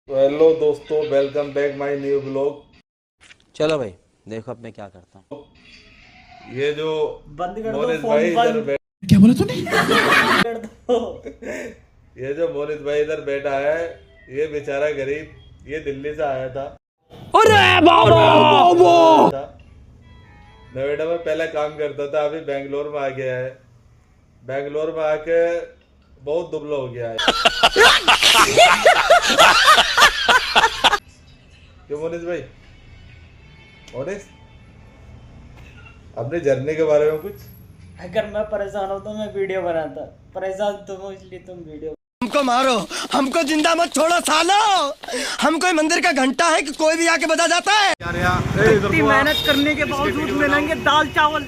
तो हेलो दोस्तों, welcome back my new blog. चलो भाई देखो अब मैं क्या करता हूँ। ये जो बंद कर दो मोनित फोन भाई इधर बंद क्या बोला तूने? कर दो। ये जो मोनित भाई इधर बैठा है, ये बेचारा गरीब, ये दिल्ली से आया था। नोएडा में पहले काम करता था, अभी बेंगलोर में आ गया है। बेंगलोर में आके बहुत दुबला हो गया है। क्यों मोनित भाई? मोनित, अपने जर्नी के बारे में कुछ? अगर मैं परेशान होता तो मैं वीडियो बनाता, परेशान तुम हो इसलिए तुम वीडियो। हमको मारो, हमको जिंदा मत छोड़ो सालो। हम कोई मंदिर का घंटा है कि कोई भी आके बजा जाता है। इतनी मेहनत करने के बावजूद मिलेंगे दाल चावल।